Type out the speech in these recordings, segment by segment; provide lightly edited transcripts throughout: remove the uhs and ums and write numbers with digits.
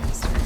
canister.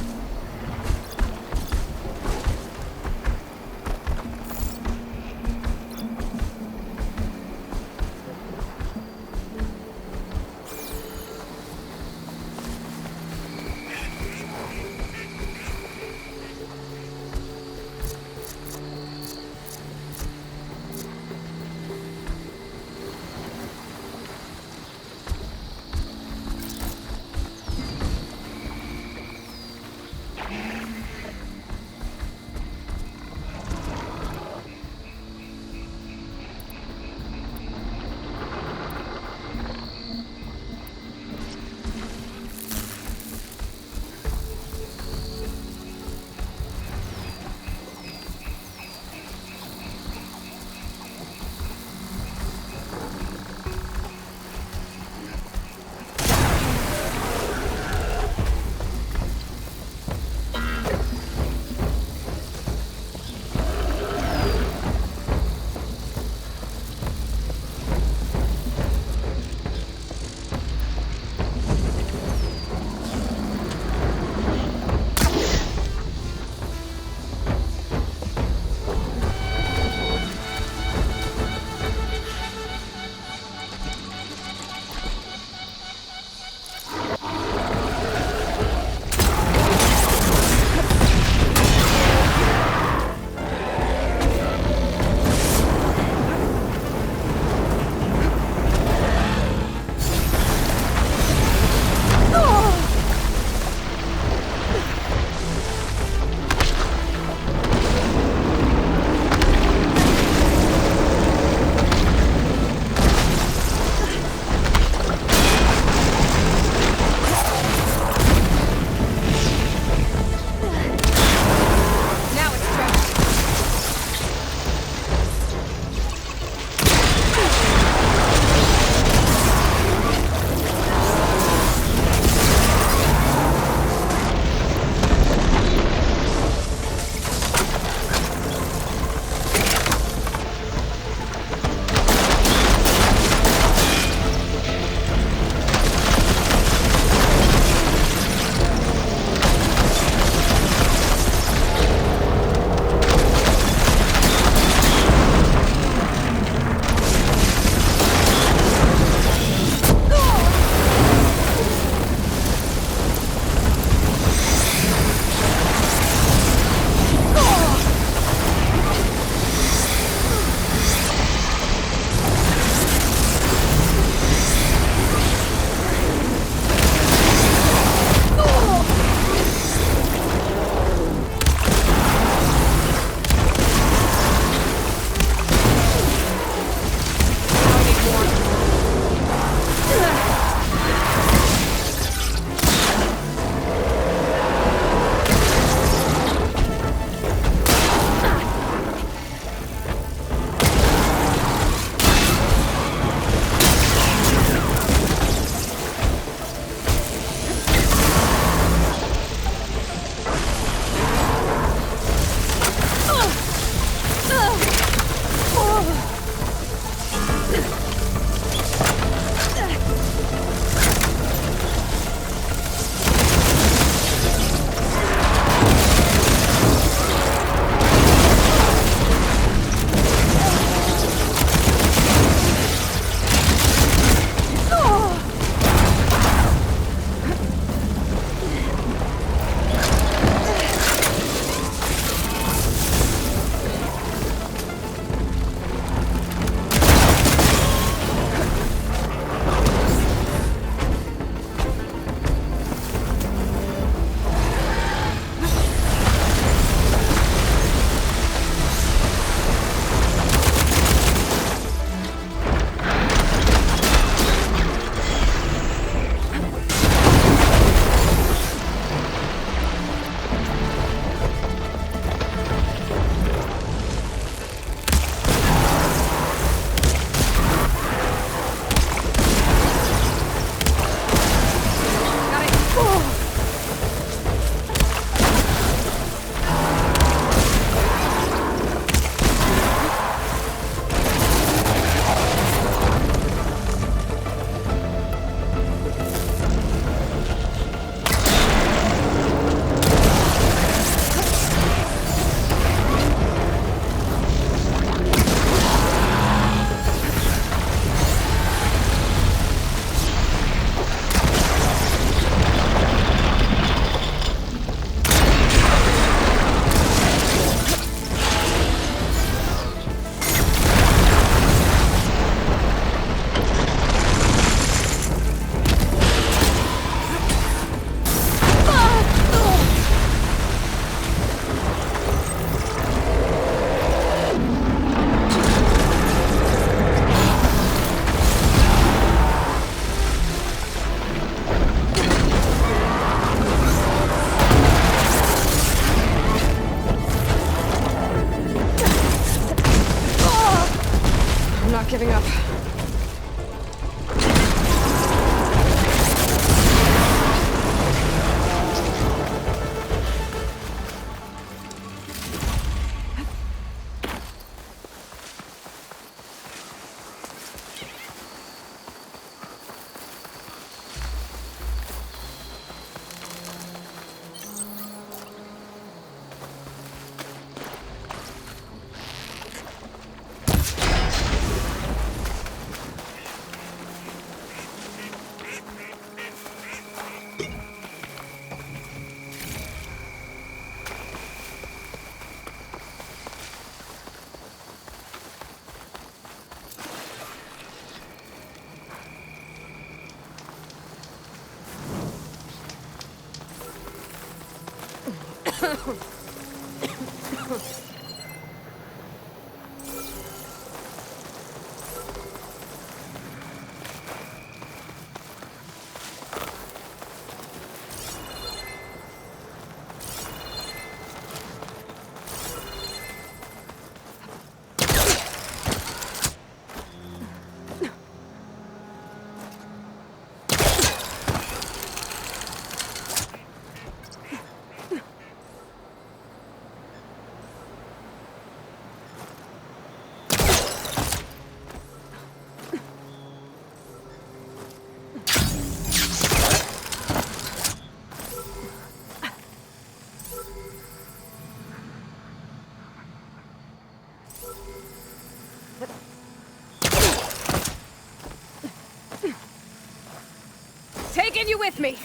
Taking you with me!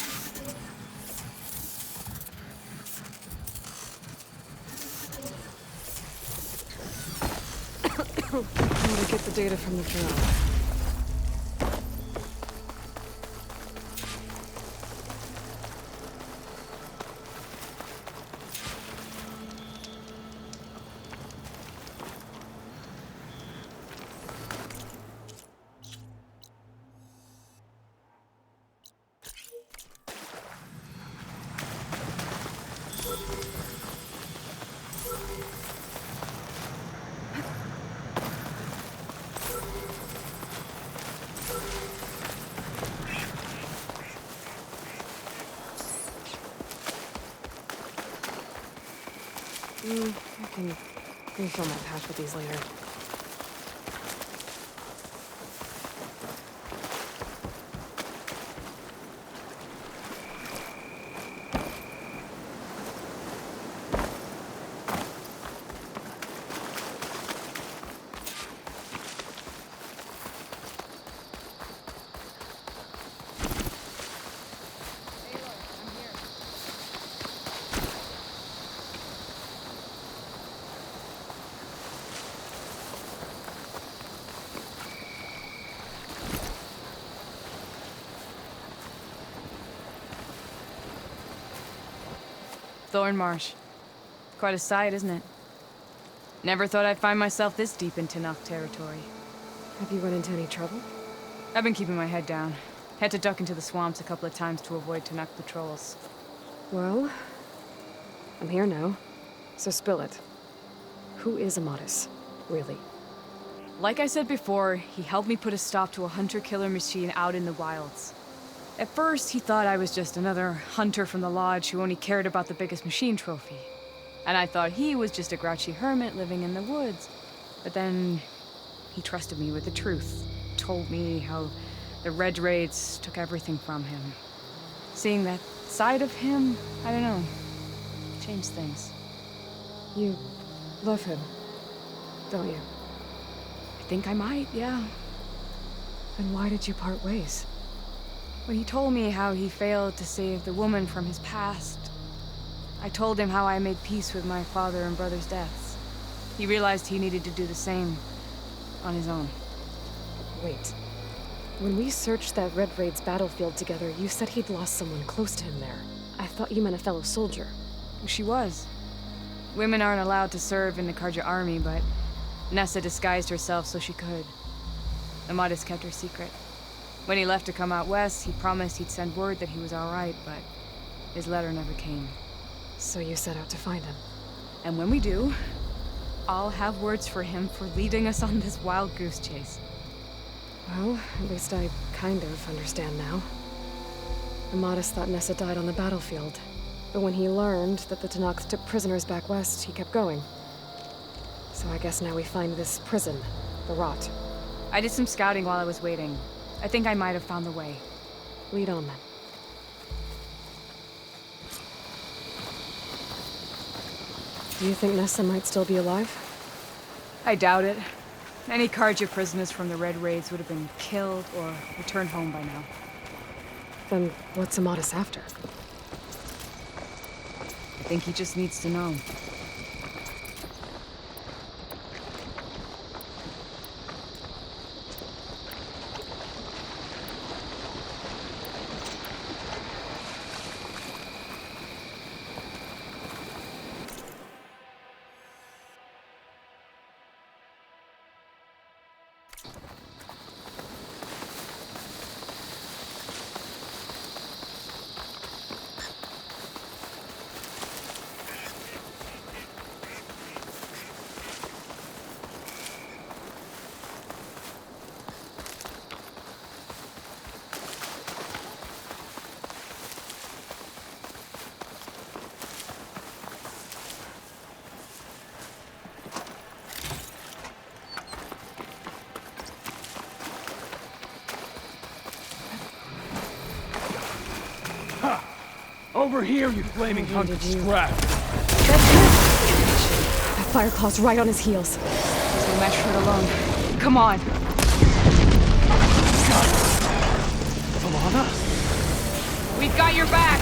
How to get the data from the drone. I can refill my patch with these later. Thorn Marsh. Quite a sight, isn't it? Never thought I'd find myself this deep into Nock territory. Have you run into any trouble? I've been keeping my head down. Had to duck into the swamps a couple of times to avoid Tanakh patrols. Well, I'm here now, so spill it. Who is Amatis, really? Like I said before, he helped me put a stop to a hunter-killer machine out in the wilds. At first, he thought I was just another hunter from the lodge who only cared about the biggest machine trophy. And I thought he was just a grouchy hermit living in the woods. But then, he trusted me with the truth. Told me how the Red Raids took everything from him. Seeing that side of him, I don't know, changed things. You love him, don't you? I think I might, yeah. Then why did you part ways? When he told me how he failed to save the woman from his past, I told him how I made peace with my father and brother's deaths. He realized he needed to do the same on his own. Wait. When we searched that Red Raid's battlefield together, you said he'd lost someone close to him there. I thought you meant a fellow soldier. She was. Women aren't allowed to serve in the Karja army, but Nessa disguised herself so she could. Amatis kept her secret. When he left to come out west, he promised he'd send word that he was all right, but his letter never came. So you set out to find him. And when we do, I'll have words for him for leading us on this wild goose chase. Well, at least I kind of understand now. Amatis thought Nessa died on the battlefield, but when he learned that the Tanakh took prisoners back west, he kept going. So I guess now we find this prison, the Rot. I did some scouting while I was waiting. I think I might have found the way. Lead on, then. Do you think Nessa might still be alive? I doubt it. Any Karja prisoners from the Red Raids would have been killed or returned home by now. Then what's Amatis after? I think he just needs to know. Over here, you flaming hunk of scrap! That Fireclaw's right on his heels. There's no match for it alone. Come on. Alana? We've got your back.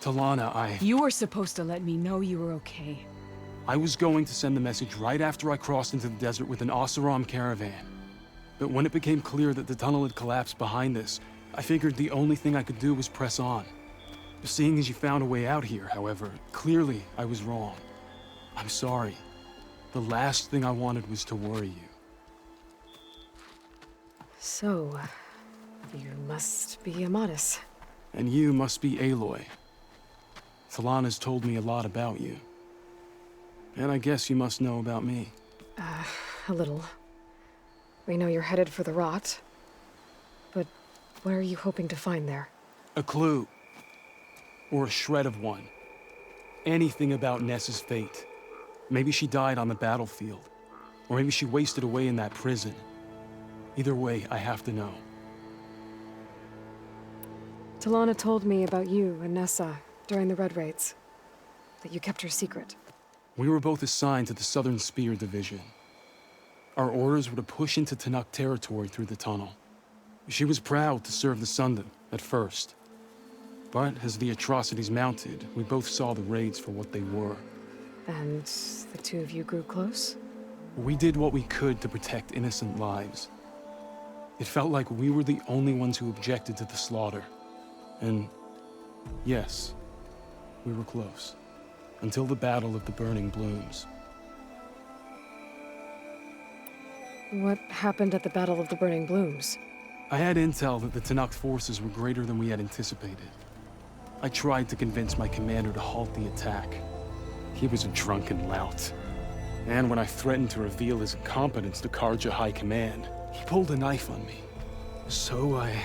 Talana, You were supposed to let me know you were okay. I was going to send the message right after I crossed into the desert with an Oseram caravan. But when it became clear that the tunnel had collapsed behind us, I figured the only thing I could do was press on. Seeing as you found a way out here, however, clearly I was wrong. I'm sorry. The last thing I wanted was to worry you. So, you must be Amatis. And you must be Aloy. Thalana's told me a lot about you. And I guess you must know about me. A little. We know you're headed for the rot. But what are you hoping to find there? A clue. Or a shred of one. Anything about Nessa's fate. Maybe she died on the battlefield. Or maybe she wasted away in that prison. Either way, I have to know. Thalana told me about you and Nessa during the Red Raids. That you kept her secret. We were both assigned to the Southern Spear Division. Our orders were to push into Tanakh territory through the tunnel. She was proud to serve the Sundom at first. But as the atrocities mounted, we both saw the raids for what they were. And the two of you grew close? We did what we could to protect innocent lives. It felt like we were the only ones who objected to the slaughter. And yes, we were close. Until the Battle of the Burning Blooms. What happened at the Battle of the Burning Blooms? I had intel that the Tanakh forces were greater than we had anticipated. I tried to convince my commander to halt the attack. He was a drunken lout. And when I threatened to reveal his incompetence to Karja High Command, he pulled a knife on me. So I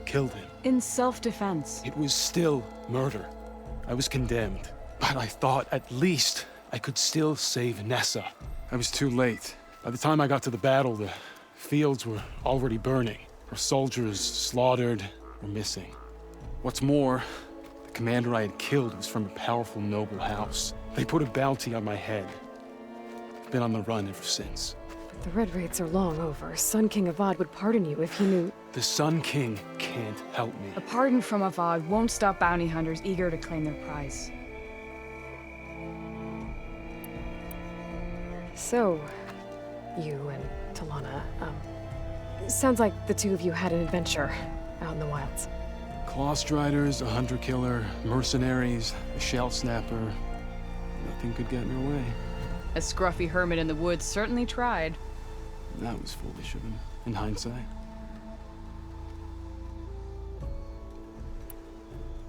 killed him. In self-defense. It was still murder. I was condemned. But I thought at least I could still save Nessa. I was too late. By the time I got to the battle, the fields were already burning. Our soldiers slaughtered or missing. What's more, the commander I had killed was from a powerful noble house. They put a bounty on my head. I've been on the run ever since. But the Red Raids are long over. Sun King Avad would pardon you if he knew... The Sun King can't help me. A pardon from Avad won't stop bounty hunters eager to claim their prize. So, you and Thalana, sounds like the two of you had an adventure out in the wilds. Claw Striders, a hunter-killer, mercenaries, a shell snapper. Nothing could get in her way. A scruffy hermit in the woods certainly tried. That was foolish of him, in hindsight.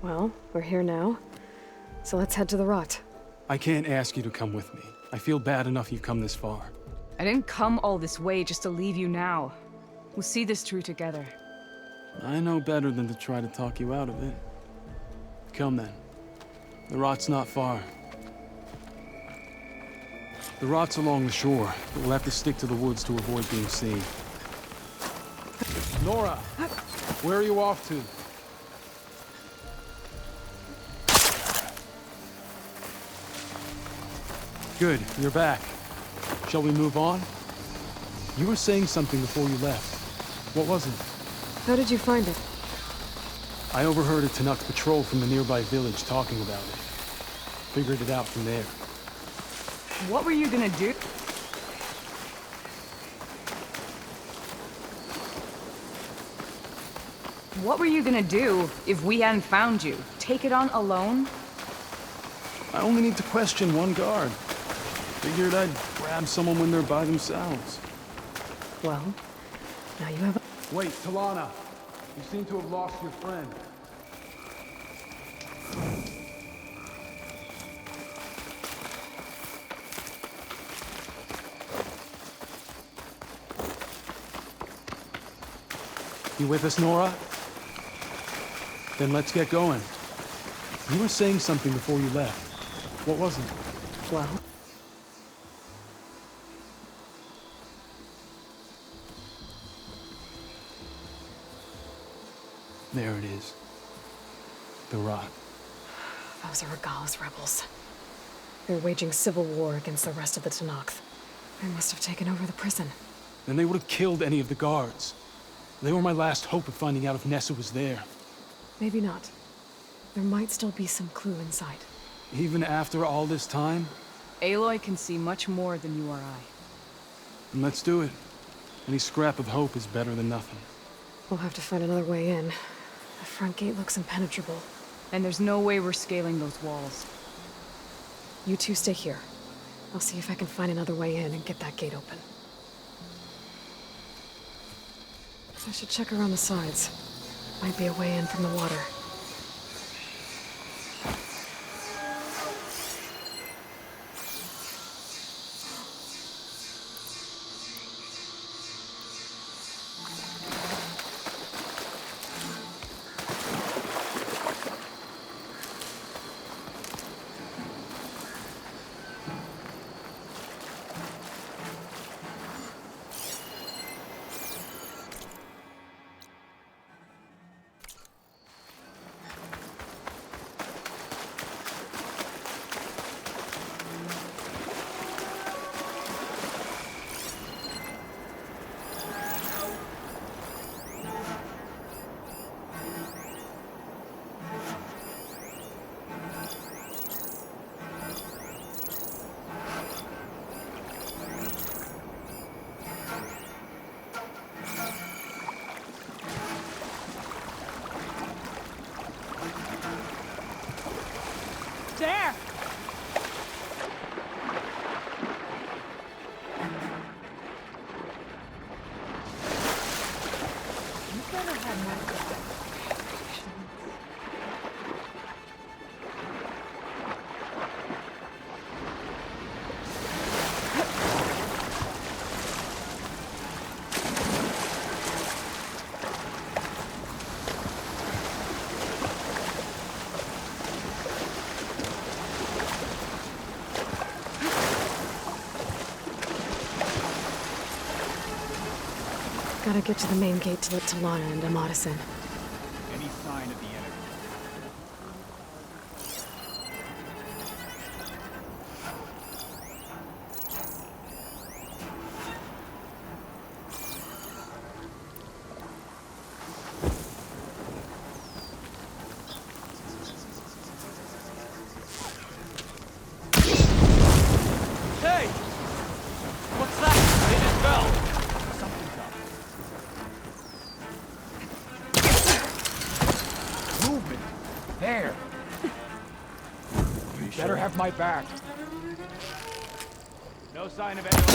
Well, we're here now, so let's head to the rot. I can't ask you to come with me. I feel bad enough you've come this far. I didn't come all this way just to leave you now. We'll see this through together. I know better than to try to talk you out of it. Come then. The rot's not far. The rot's along the shore, but we'll have to stick to the woods to avoid being seen. Nora! Where are you off to? Good, you're back. Shall we move on? You were saying something before you left. What was it? How did you find it? I overheard a Tanakh patrol from the nearby village talking about it. Figured it out from there. What were you gonna do? What were you gonna do if we hadn't found you? Take it on alone? I only need to question one guard. Figured I'd grab someone when they're by themselves. Well, now you have... Wait, Thalana. You seem to have lost your friend. You with us, Nora? Then let's get going. You were saying something before you left. What was it? Well... There it is. The rot. Those are Regala's rebels. They're waging civil war against the rest of the Tanakh. They must have taken over the prison. Then they would have killed any of the guards. They were my last hope of finding out if Nessa was there. Maybe not. There might still be some clue inside. Even after all this time? Aloy can see much more than you or I. And let's do it. Any scrap of hope is better than nothing. We'll have to find another way in. The front gate looks impenetrable. And there's no way we're scaling those walls. You two stay here. I'll see if I can find another way in and get that gate open. I should check around the sides. Might be a way in from the water. There! You better have my back. Gotta get to the main gate to let Talana and Amatis in. Any sign of the enemy? Hey! What's that? They just fell. Something's up. Movement. There. You better have my back. No sign of anyone.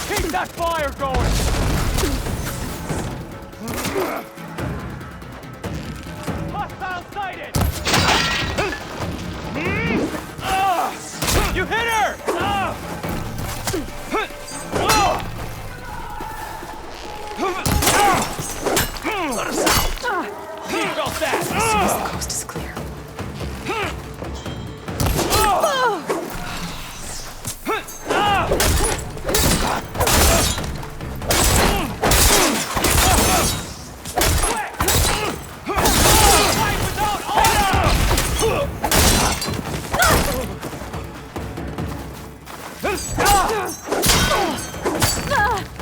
Keep that fire going! Hostile sighted! You hit her! You felt that! As soon as the coast is clear.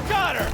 Got her!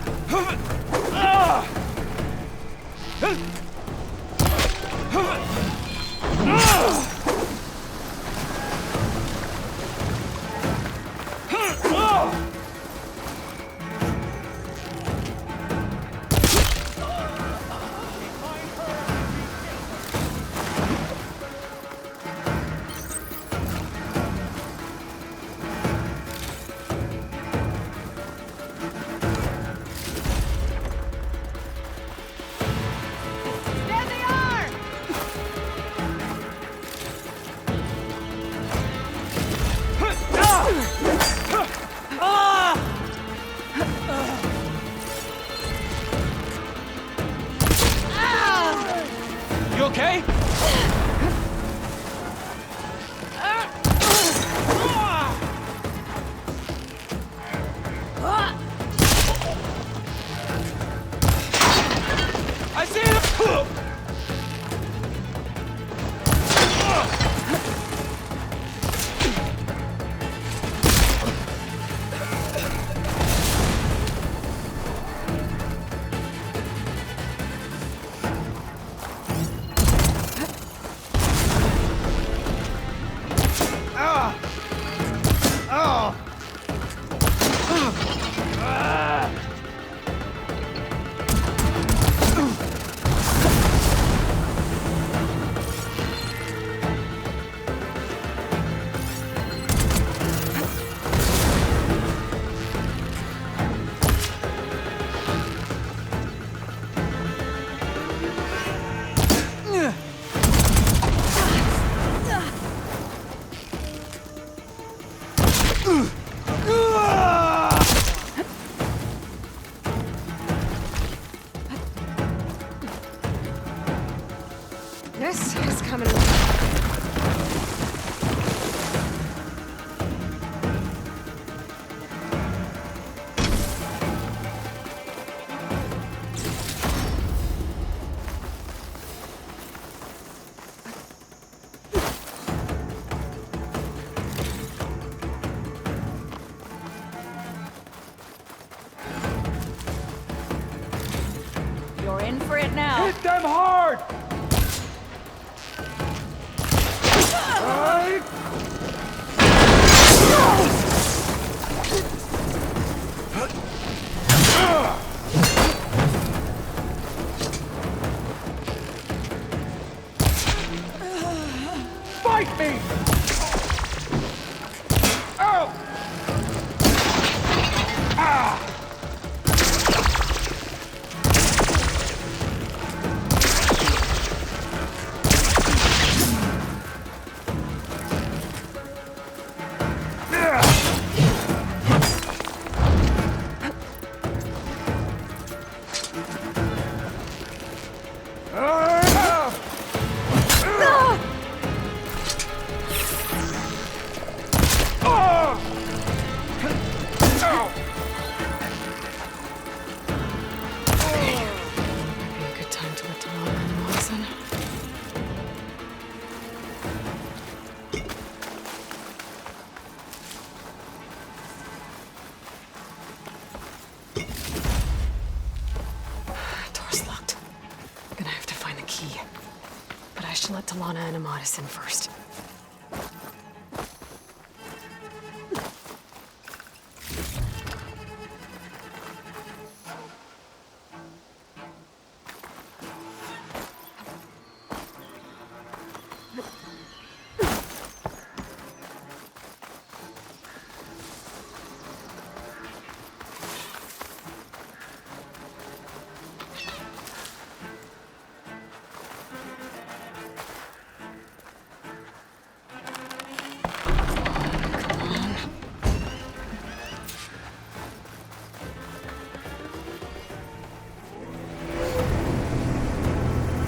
There they are! You okay? I see him! coming. You're in for it now. Hit them hard! Fight me! Ow! Ah! Maybe a good time to let Delana and Moss in. Door's locked. I'm gonna have to find the key. But I should let Delana and Amatis in first.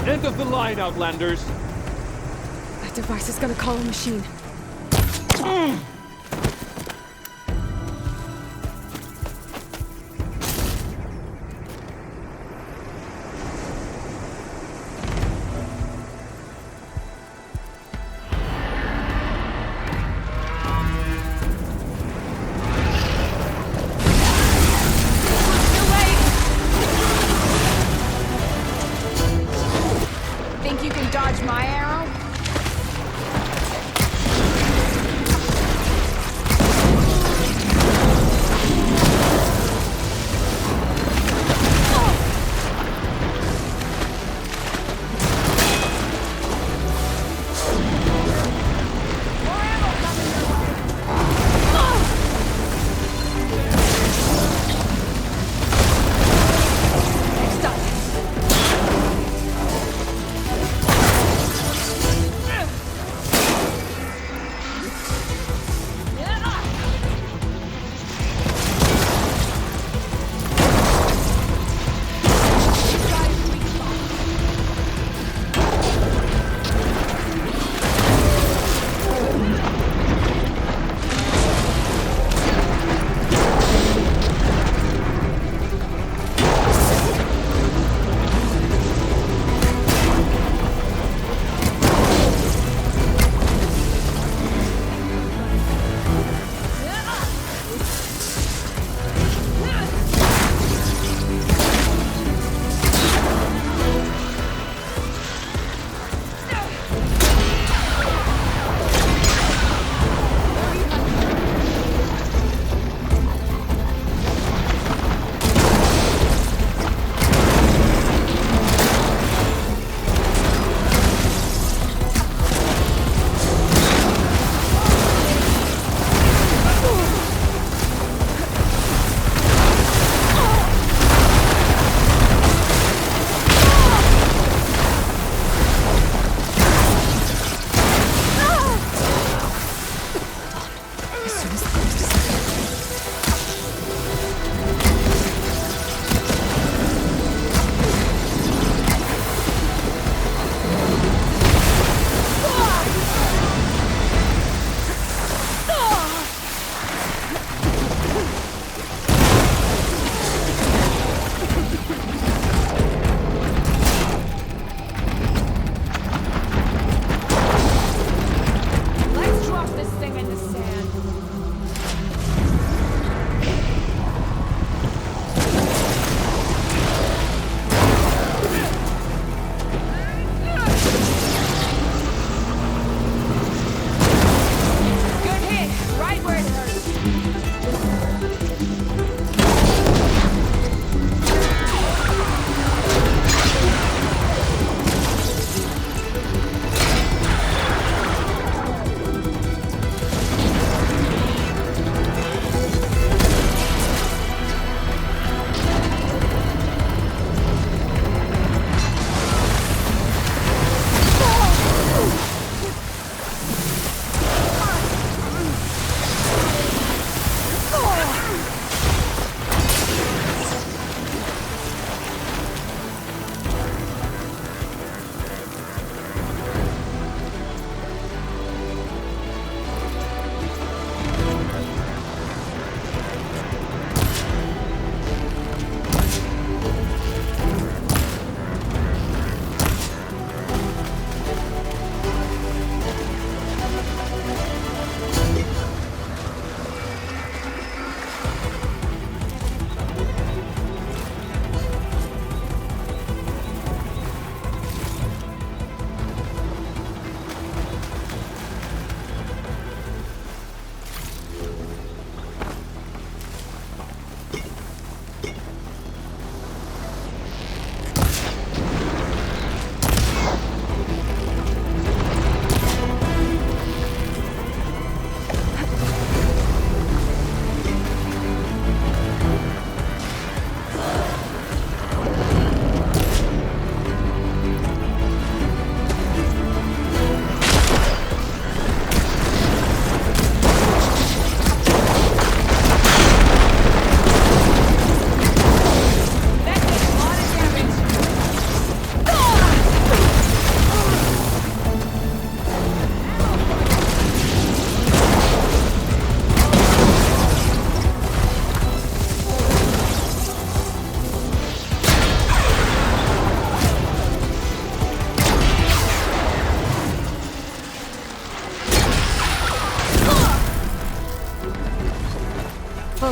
End of the line, Outlanders! That device is gonna call a machine. Think you can dodge my arrow?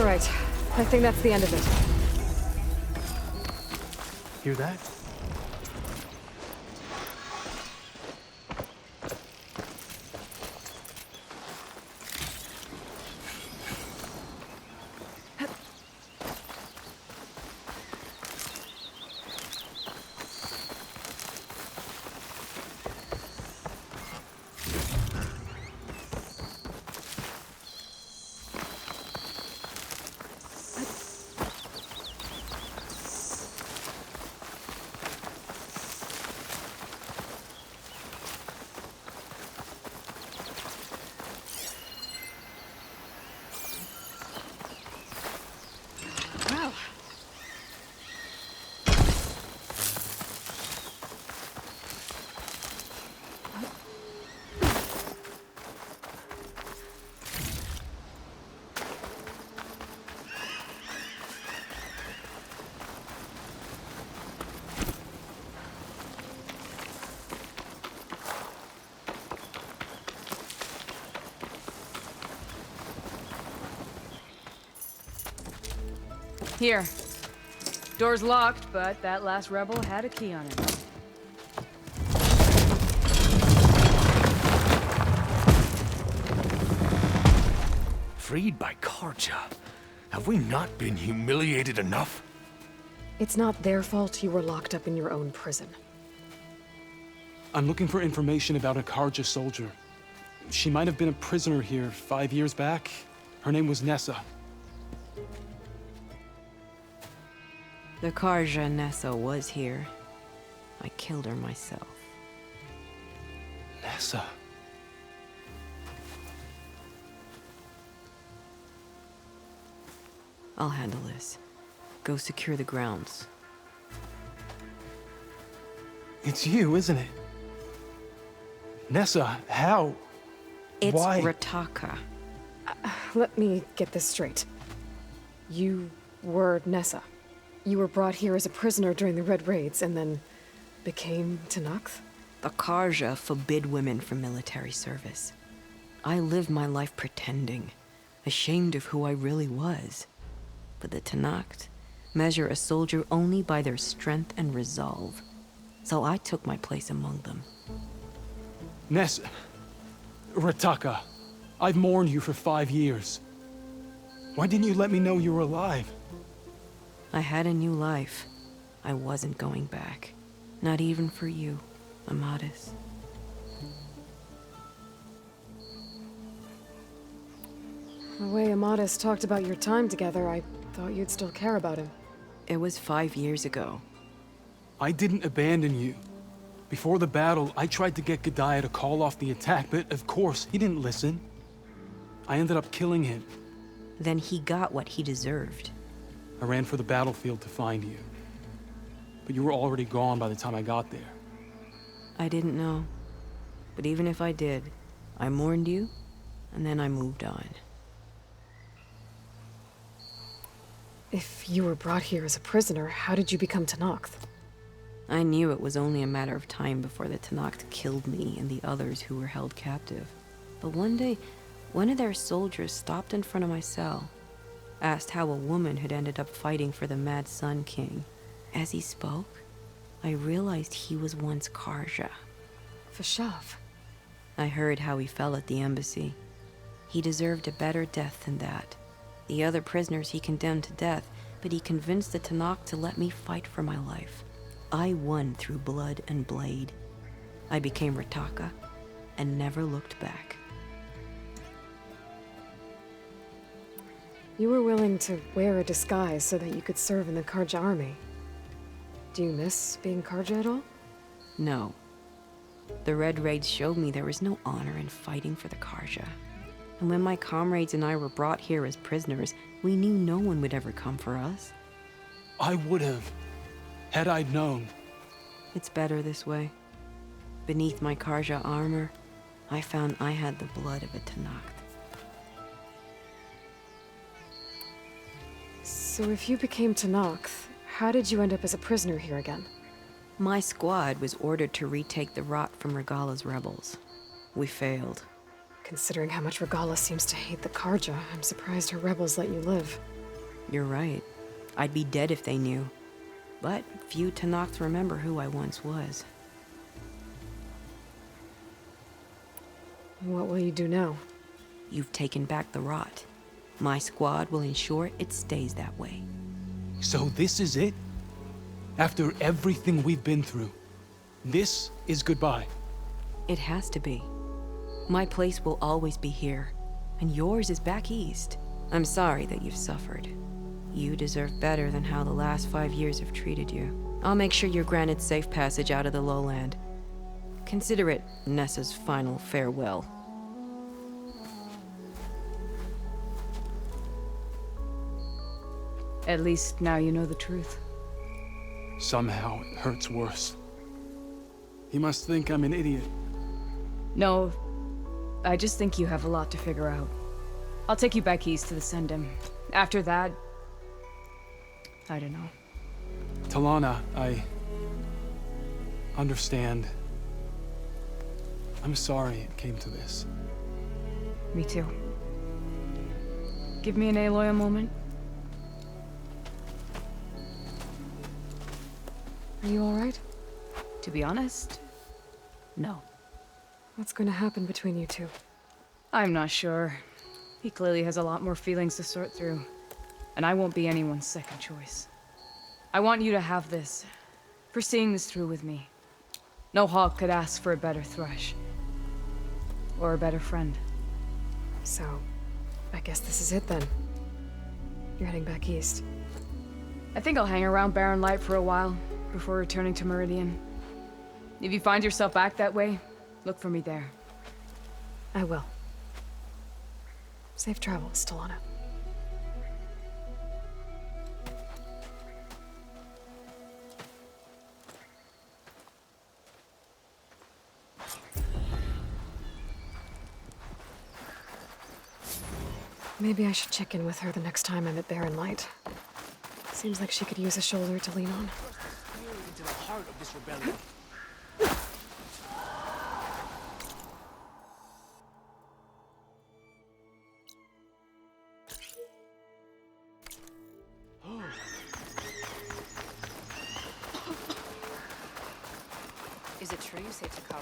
All right. I think that's the end of it. Hear that? Wow. Here. Door's locked, but that last rebel had a key on it. Freed by Karja. Have we not been humiliated enough? It's not their fault you were locked up in your own prison. I'm looking for information about a Karja soldier. She might have been a prisoner here 5 years back. Her name was Nessa. The Karja Nessa was here. I killed her myself. Nessa. I'll handle this. Go secure the grounds. It's you, isn't it? Nessa, how? It's Why? Rataka. Let me get this straight. You were Nessa. You were brought here as a prisoner during the Red Raids and then became Tenakth? The Karja forbid women from military service. I lived my life pretending, ashamed of who I really was. But the Tenakth measure a soldier only by their strength and resolve. So I took my place among them. Nessa. Rataka. I've mourned you for 5 years. Why didn't you let me know you were alive? I had a new life. I wasn't going back. Not even for you, Amadis. The way Amadis talked about your time together, I thought you'd still care about him. It was 5 years ago. I didn't abandon you. Before the battle, I tried to get G'daiah to call off the attack, but of course, he didn't listen. I ended up killing him. Then he got what he deserved. I ran for the battlefield to find you. But you were already gone by the time I got there. I didn't know. But even if I did, I mourned you, and then I moved on. If you were brought here as a prisoner, how did you become Tenakth? I knew it was only a matter of time before the Tenakth killed me and the others who were held captive. But one day, one of their soldiers stopped in front of my cell, asked how a woman had ended up fighting for the Mad Sun King. As he spoke, I realized he was once Karja. Vashav. I heard how he fell at the embassy. He deserved a better death than that. The other prisoners he condemned to death, but he convinced the Tenakth to let me fight for my life. I won through blood and blade. I became Rataka and never looked back. You were willing to wear a disguise so that you could serve in the Karja army. Do you miss being Karja at all? No. The Red Raids showed me there was no honor in fighting for the Karja. And when my comrades and I were brought here as prisoners, we knew no one would ever come for us. I would have, had I known. It's better this way. Beneath my Karja armor, I found I had the blood of a Tenakth. So if you became Tenakth, how did you end up as a prisoner here again? My squad was ordered to retake the Rot from Regala's rebels. We failed. Considering how much Regala seems to hate the Karja, I'm surprised her rebels let you live. You're right. I'd be dead if they knew. But few Tanakhs remember who I once was. What will you do now? You've taken back the rot. My squad will ensure it stays that way. So this is it? After everything we've been through, this is goodbye. It has to be. My place will always be here, and yours is back east. I'm sorry that you've suffered. You deserve better than how the last 5 years have treated you. I'll make sure you're granted safe passage out of the lowland. Consider it Nessa's final farewell. At least now you know the truth. Somehow it hurts worse. He must think I'm an idiot. No, I just think you have a lot to figure out. I'll take you back east to the Sendem. After that, I don't know. Talana, I understand. I'm sorry it came to this. Me too. Give me and Aloy a moment. Are you alright? To be honest, no. What's going to happen between you two? I'm not sure. He clearly has a lot more feelings to sort through, and I won't be anyone's second choice. I want you to have this, for seeing this through with me. No hawk could ask for a better thrush. Or a better friend. So, I guess this is it then. You're heading back east. I think I'll hang around Barren Light for a while, before returning to Meridian. If you find yourself back that way, look for me there. I will. Safe travels, Talana. Maybe I should check in with her the next time I'm at Barren Light. Seems like she could use a shoulder to lean on. Into the heart of this rebellion. Is it true you saved Takaro?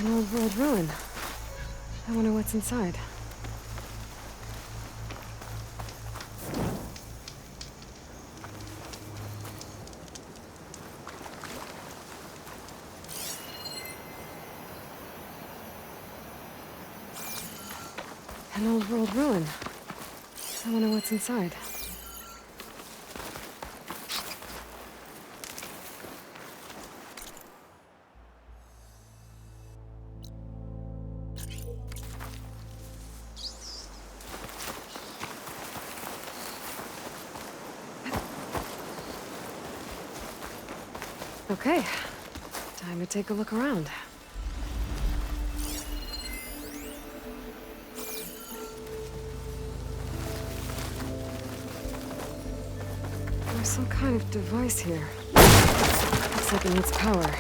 An old world ruin. I wonder what's inside. An old world ruin. I wonder what's inside. Okay, time to take a look around. There's some kind of device here. Looks like it needs power.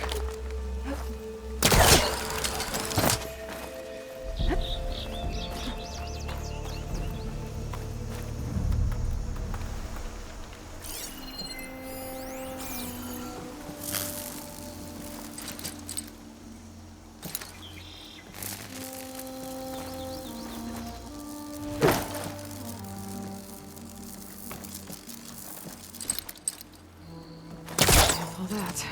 All that.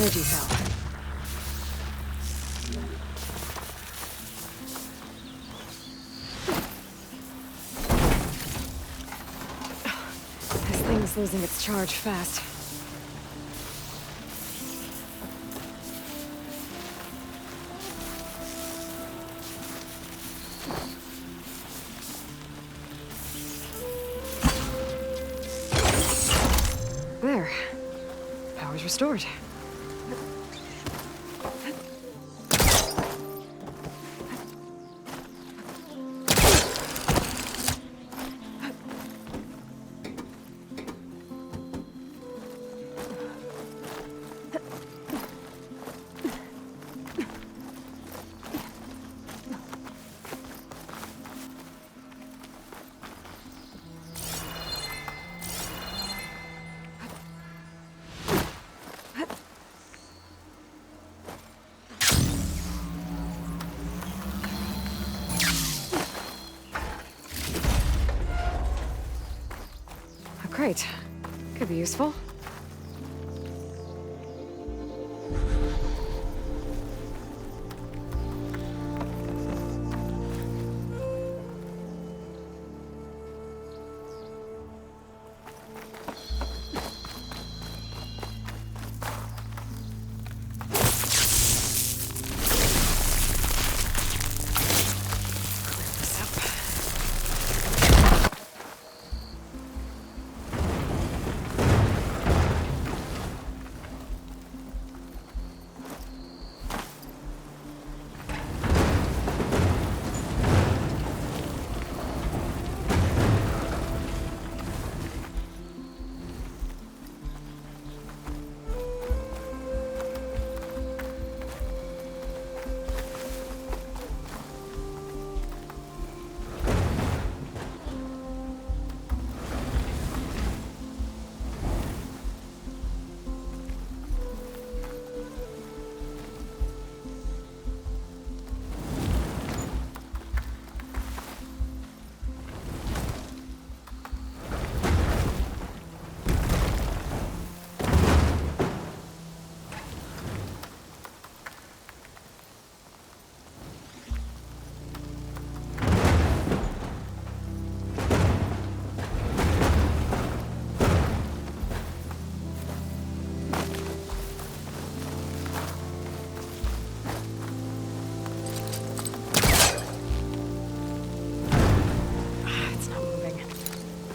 energy cell. This thing's losing its charge fast. There. Power's restored. Great. Could be useful.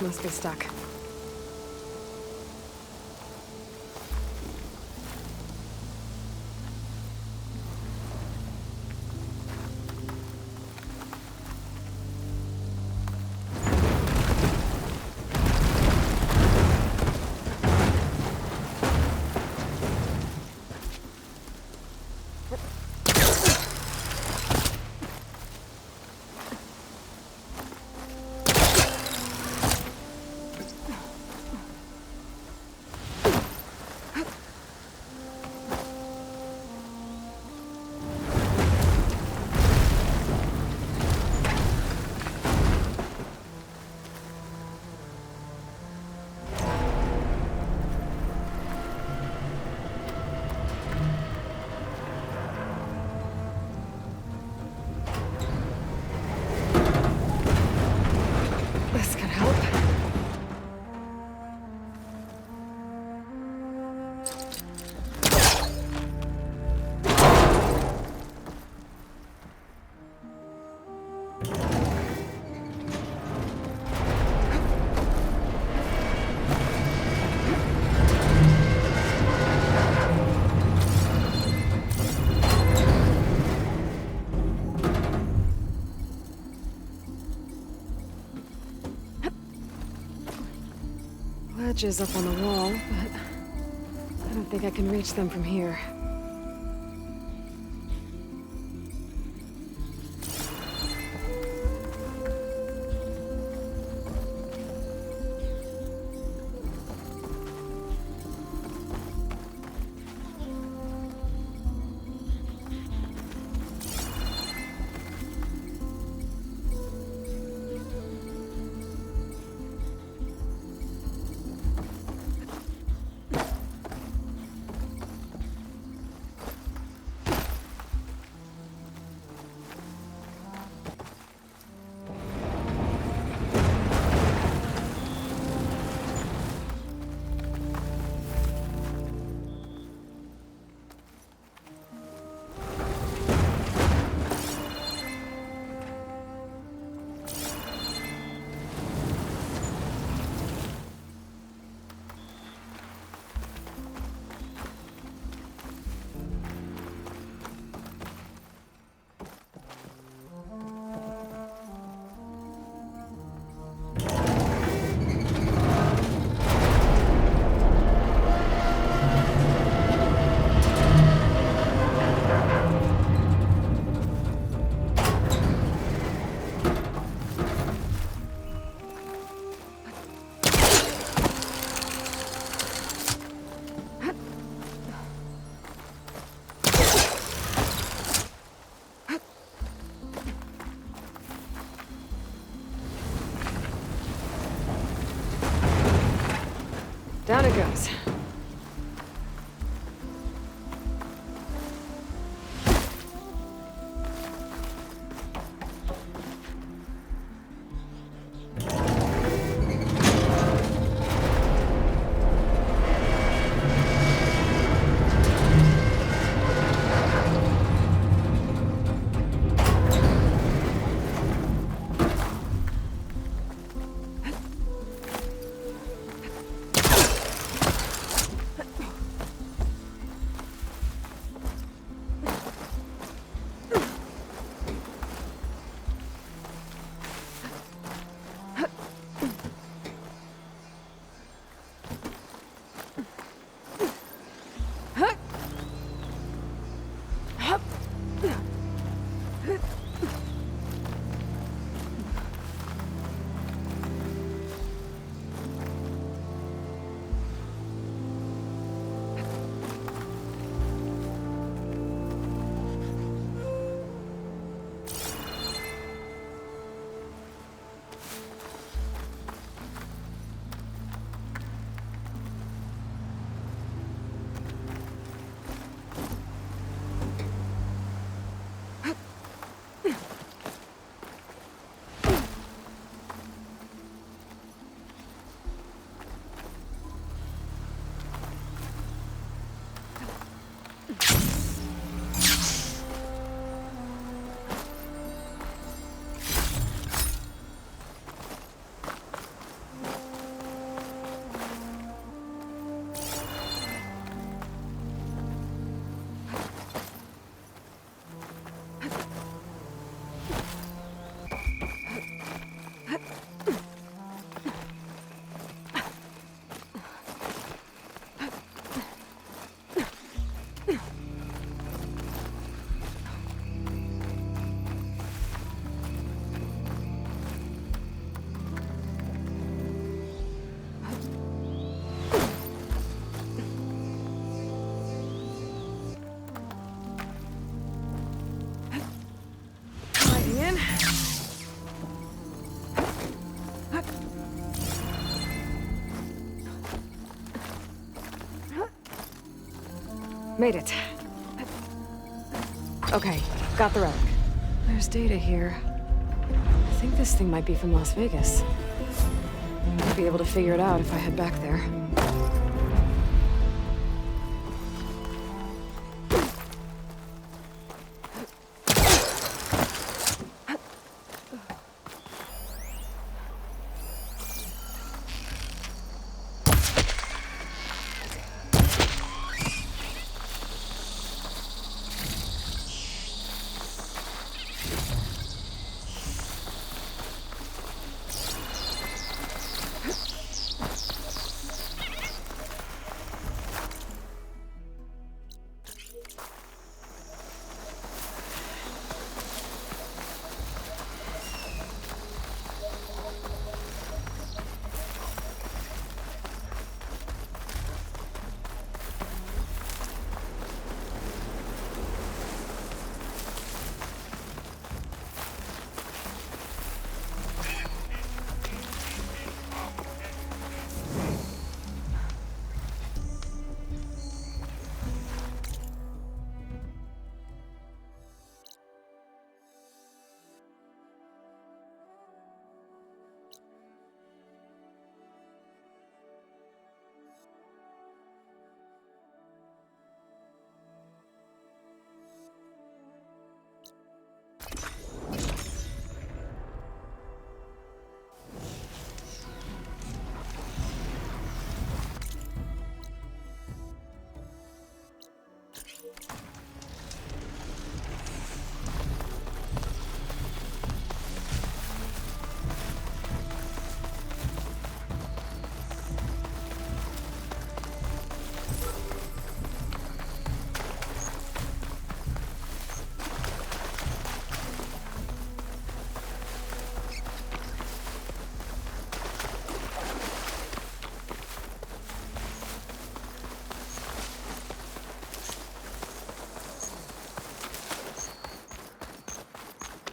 Must be stuck. Ledges up on the wall, but I don't think I can reach them from here. Down it goes. Made it. Okay, got the relic. There's data here. I think this thing might be from Las Vegas. I'll be able to figure it out if I head back there.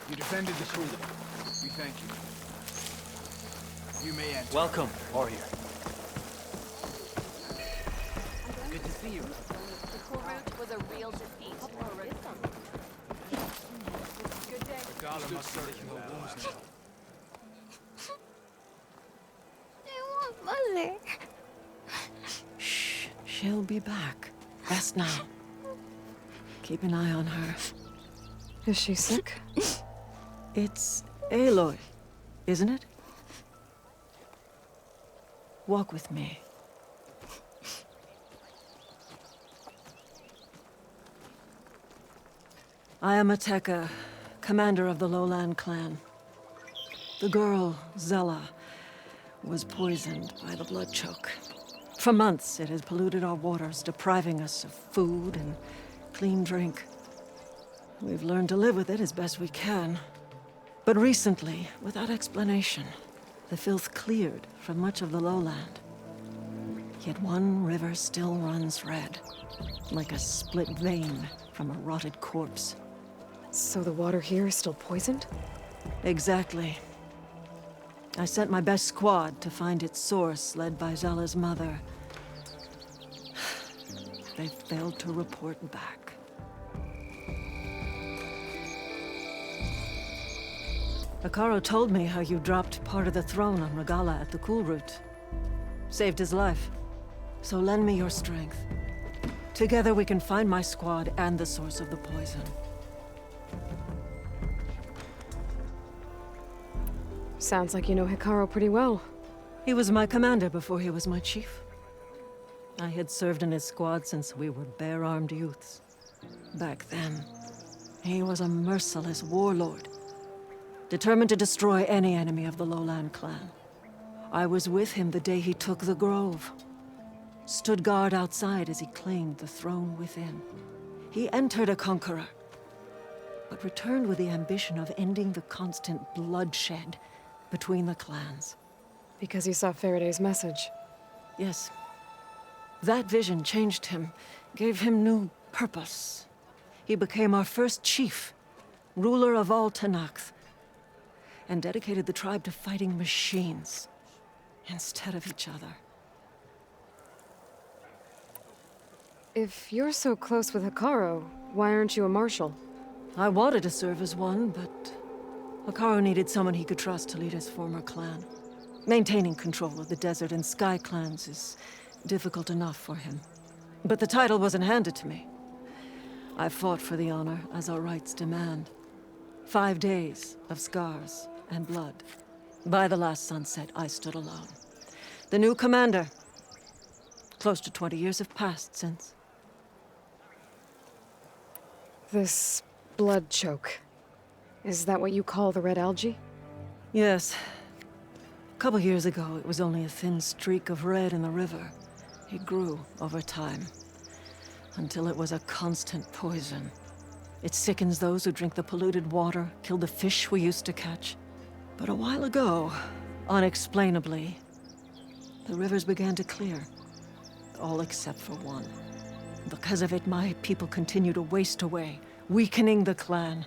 You defended the cooler. We thank you. You may enter. Welcome, warrior. Good to see you. The cool route was a real defeat. Good day. Gala must search your wounds now. I want Mother. Shh, she'll be back. Rest now. Keep an eye on her. Is she sick? It's Aloy, isn't it? Walk with me. I am Ateka, commander of the Lowland clan. The girl, Zella, was poisoned by the blood choke. For months, it has polluted our waters, depriving us of food and clean drink. We've learned to live with it as best we can. But recently, without explanation, the filth cleared from much of the lowland. Yet one river still runs red, like a split vein from a rotted corpse. So the water here is still poisoned? Exactly. I sent my best squad to find its source, led by Zella's mother. They failed to report back. Akaro told me how you dropped part of the throne on Regala at the Cool Route. Saved his life. So lend me your strength. Together we can find my squad and the source of the poison. Sounds like you know Hikaru pretty well. He was my commander before he was my chief. I had served in his squad since we were bare-armed youths. Back then, he was a merciless warlord, determined to destroy any enemy of the Lowland clan. I was with him the day he took the grove. Stood guard outside as he claimed the throne within. He entered a conqueror, but returned with the ambition of ending the constant bloodshed between the clans. Because he saw Faraday's message. Yes. That vision changed him, gave him new purpose. He became our first chief, ruler of all Tenakth, and dedicated the tribe to fighting machines instead of each other. If you're so close with Hikaru, why aren't you a marshal? I wanted to serve as one, but Hikaru needed someone he could trust to lead his former clan. Maintaining control of the desert and sky clans is difficult enough for him. But the title wasn't handed to me. I fought for the honor, as our rights demand. 5 days of scars and blood. By the last sunset, I stood alone. The new commander. Close to 20 years have passed since. This blood choke. Is that what you call the red algae? Yes. A couple years ago, it was only a thin streak of red in the river. It grew over time, until it was a constant poison. It sickens those who drink the polluted water, kill the fish we used to catch. But a while ago, unexplainably, the rivers began to clear. All except for one. Because of it, my people continue to waste away, weakening the clan.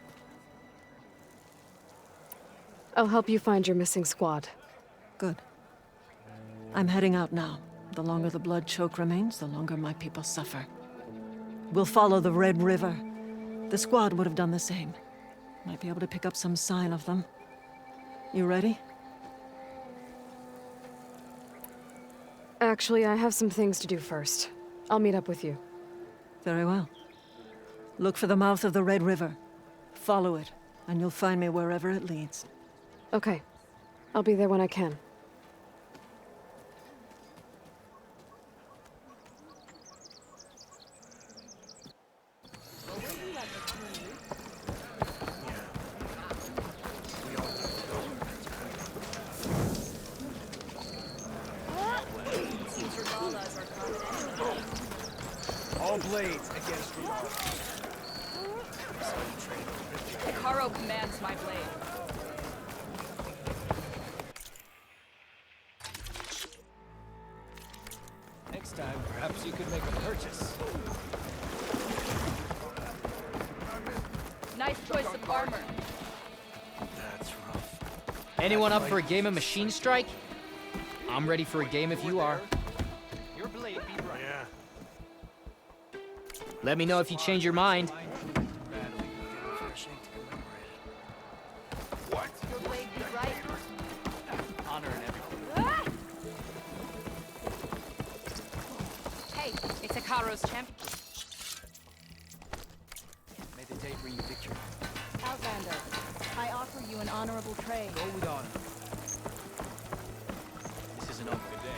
I'll help you find your missing squad. Good. I'm heading out now. The longer the blood choke remains, the longer my people suffer. We'll follow the Red River. The squad would have done the same. Might be able to pick up some sign of them. You ready? Actually, I have some things to do first. I'll meet up with you. Very well. Look for the mouth of the Red River. Follow it, and you'll find me wherever it leads. Okay. I'll be there when I can. All blades against the law. Hikaru commands my blade. Next time, perhaps you could make a purchase. Nice choice of armor. That's rough. Anyone up for a game of Machine Strike? I'm ready for a game if you are. Your blade be right. Yeah. Let me know if you change your mind. Your blade be right. Honor and everything. Hey, it's a Karo's champ. May the day bring you victory. Outlander, I offer you an honorable trade. Go with honor. This isn't over. Good day.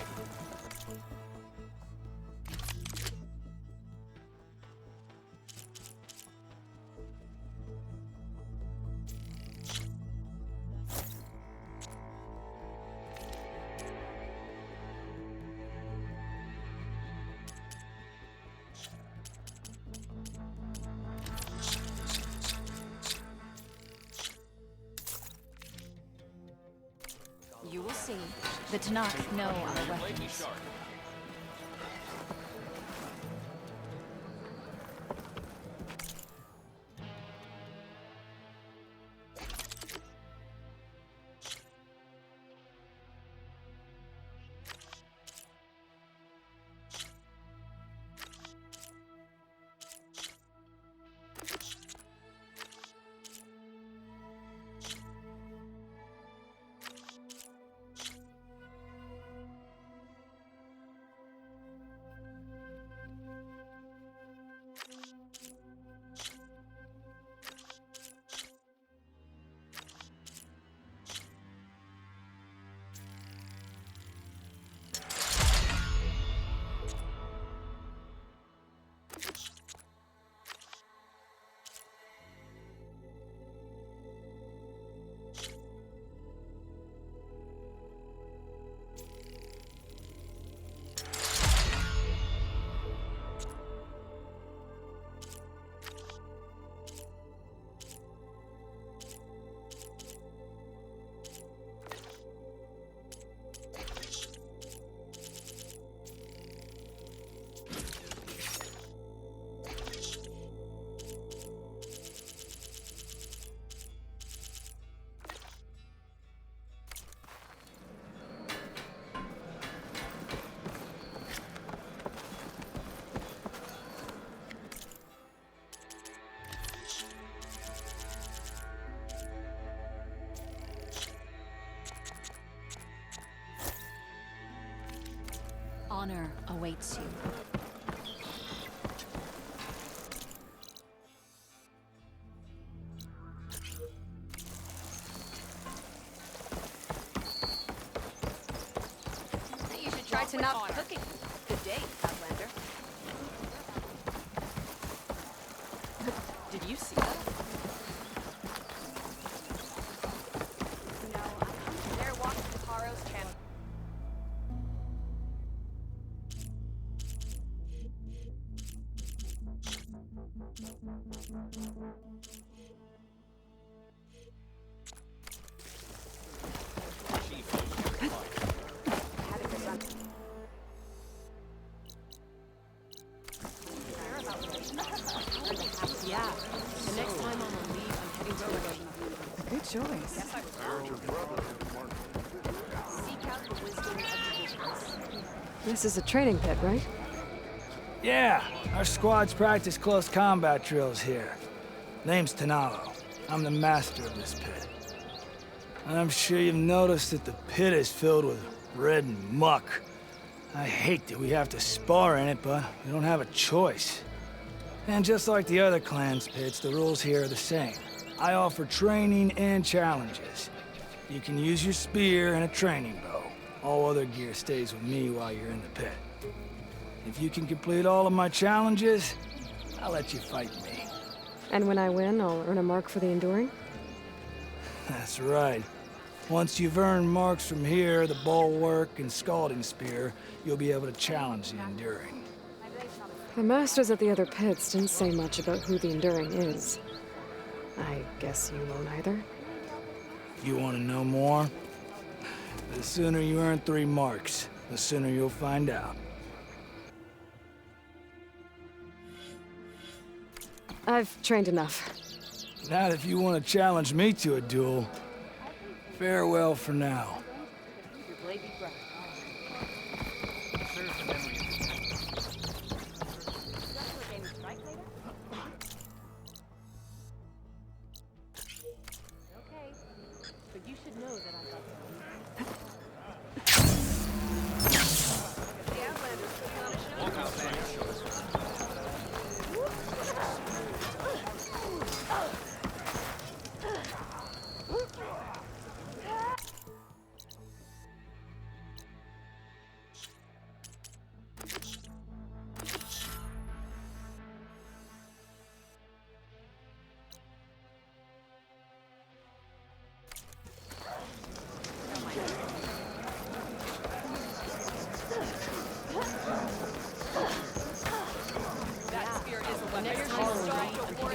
You will see. The Tanakh know our weapons. Honor awaits you. You should try to not cooking. Good day, Outlander. Did you see that? No, they're walking to Karo's channel. Yeah. The next time I'm on leave, I'm heading to the Good choice. Seek out the wisdom of the visions. This is a training pit, right? Yeah, our squads practice close combat drills here. Name's Tanalo. I'm the master of this pit. And I'm sure you've noticed that the pit is filled with red and muck. I hate that we have to spar in it, but we don't have a choice. And just like the other clan's pits, the rules here are the same. I offer training and challenges. You can use your spear and a training bow. All other gear stays with me while you're in the pit. If you can complete all of my challenges, I'll let you fight me. And when I win, I'll earn a mark for the enduring? That's right. Once you've earned marks from here, the bulwark and scalding spear, you'll be able to challenge the enduring. The masters at the other pits didn't say much about who the enduring is. I guess you won't either. You want to know more? The sooner you earn 3 marks, the sooner you'll find out. I've trained enough. Not if you want to challenge me to a duel. Farewell for now. Your blade be bright. Serve the memory of the Game strike later?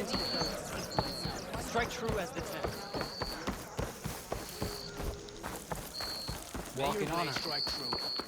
plenty to go. Strike true as the 10. Walking on her. Strike true.